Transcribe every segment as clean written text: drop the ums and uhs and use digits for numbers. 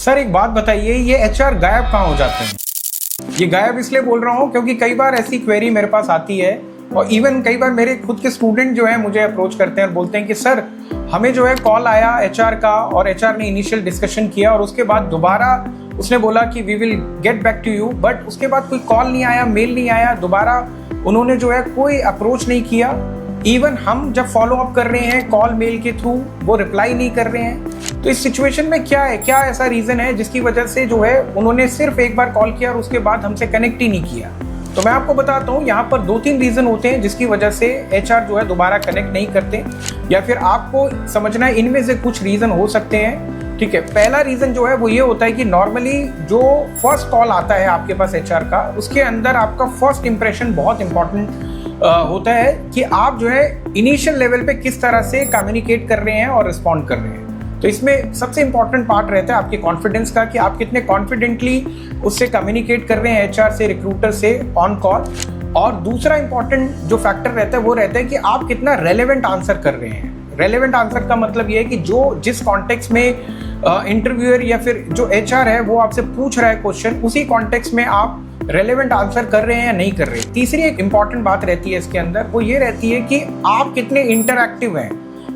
Sir एक बात बताइए, ये एचआर गायब कहाँ हो जाते हैं? ये गायब इसलिए बोल रहा हूँ क्योंकि कई बार ऐसी क्वेरी मेरे पास आती है और इवन कई बार मेरे खुद के स्टूडेंट जो है मुझे अप्रोच करते हैं और बोलते हैं कि सर हमें जो है कॉल आया एचआर का और एचआर ने इनिशियल डिस्कशन किया और उसके बाद दोबारा उसने बोला कि we will get back to you, but उसके बाद कोई कॉल नहीं आया, मेल नहीं आया, दोबारा उन्होंने जो है कोई अप्रोच नहीं किया। इवन हम जब फॉलो अप कर रहे हैं कॉल मेल के थ्रू वो रिप्लाई नहीं कर रहे हैं। तो इस सिचुएशन में क्या है, क्या ऐसा रीजन है जिसकी वजह से जो है उन्होंने सिर्फ एक बार कॉल किया और उसके बाद हमसे कनेक्ट ही नहीं किया? तो मैं आपको बताता हूँ, यहाँ पर 2-3 रीजन होते हैं जिसकी वजह से एचआर जो है दोबारा कनेक्ट नहीं करते, या फिर आपको समझना है इनमें से कुछ रीजन हो सकते हैं। ठीक है, पहला रीजन जो है वो ये होता है कि नॉर्मली जो फर्स्ट कॉल आता है आपके पास एचआर का, उसके अंदर आपका फर्स्ट इंप्रेशन बहुत इंपॉर्टेंट होता है कि आप जो है इनिशियल लेवल पे किस तरह से कम्युनिकेट कर रहे हैं और रिस्पॉन्ड कर रहे हैं। तो इसमें सबसे इंपॉर्टेंट पार्ट रहता है आपके कॉन्फिडेंस का, कि आप कितने कॉन्फिडेंटली उससे कम्युनिकेट कर रहे हैं, एचआर से, रिक्रूटर से ऑन कॉल। और दूसरा इंपॉर्टेंट जो फैक्टर रहता है वो रहता है कि आप कितना रेलेवेंट आंसर कर रहे हैं। रेलेवेंट आंसर का मतलब ये है कि जो जिस कॉन्टेक्स्ट में इंटरव्यूअर या फिर जो एचआर है वो आपसे पूछ रहा है क्वेश्चन, उसी कॉन्टेक्स्ट में आप रेलेवेंट आंसर कर रहे हैं या नहीं कर रहे। तीसरी एक इंपॉर्टेंट बात रहती है इसके अंदर, वो ये रहती है कि आप कितने इंटरैक्टिव हैं।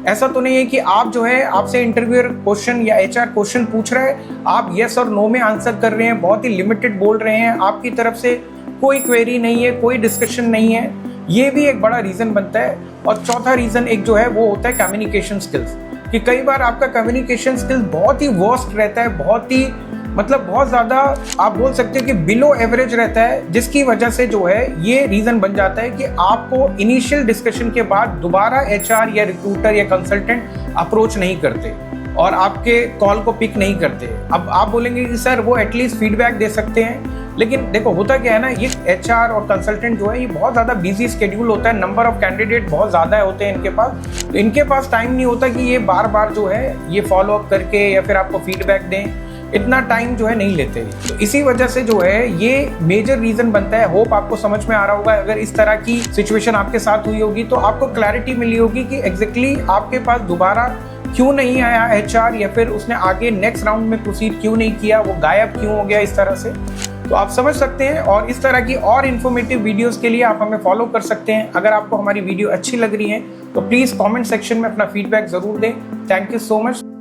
ऐसा तो नहीं है कि आप जो है आपसे इंटरव्यूअर क्वेश्चन या एचआर क्वेश्चन पूछ रहे हैं, आप यस और नो में आंसर कर रहे हैं, बहुत ही लिमिटेड बोल रहे हैं, आपकी तरफ से कोई क्वेरी नहीं है, कोई डिस्कशन नहीं है। ये भी एक बड़ा रीजन बनता है। और चौथा रीजन एक जो है वो होता है कम्युनिकेशन स्किल्स, कि कई बार आपका कम्युनिकेशन स्किल्स बहुत ही वर्स्ट रहता है, बहुत ही बहुत ज़्यादा आप बोल सकते हो कि बिलो एवरेज रहता है, जिसकी वजह से जो है ये रीज़न बन जाता है कि आपको इनिशियल डिस्कशन के बाद दोबारा एचआर या रिक्रूटर या कंसल्टेंट अप्रोच नहीं करते और आपके कॉल को पिक नहीं करते। अब आप बोलेंगे कि सर वो एटलीस्ट फीडबैक दे सकते हैं, लेकिन देखो होता क्या है ना, ये एचआर और कंसल्टेंट जो है ये बहुत ज़्यादा बिजी स्केड्यूल होता है, नंबर ऑफ कैंडिडेट बहुत ज़्यादा होते हैं इनके पास, तो इनके पास टाइम नहीं होता कि ये बार बार जो है ये फॉलो अप करके या फिर आपको फीडबैक दें, इतना टाइम जो है नहीं लेते। तो इसी वजह से जो है ये मेजर रीजन बनता है। होप आपको समझ में आ रहा होगा। अगर इस तरह की सिचुएशन आपके साथ हुई होगी तो आपको क्लैरिटी मिली होगी कि एग्जैक्टली आपके पास दोबारा क्यों नहीं आया एचआर, या फिर उसने आगे नेक्स्ट राउंड में प्रोसीड क्यों नहीं किया, वो गायब क्यों हो गया इस तरह से। तो आप समझ सकते हैं। और इस तरह की और इन्फॉर्मेटिव वीडियोस के लिए आप हमें फॉलो कर सकते हैं। अगर आपको हमारी वीडियो अच्छी लग रही है तो प्लीज़ कमेंट सेक्शन में अपना फीडबैक ज़रूर दें। Thank you so much.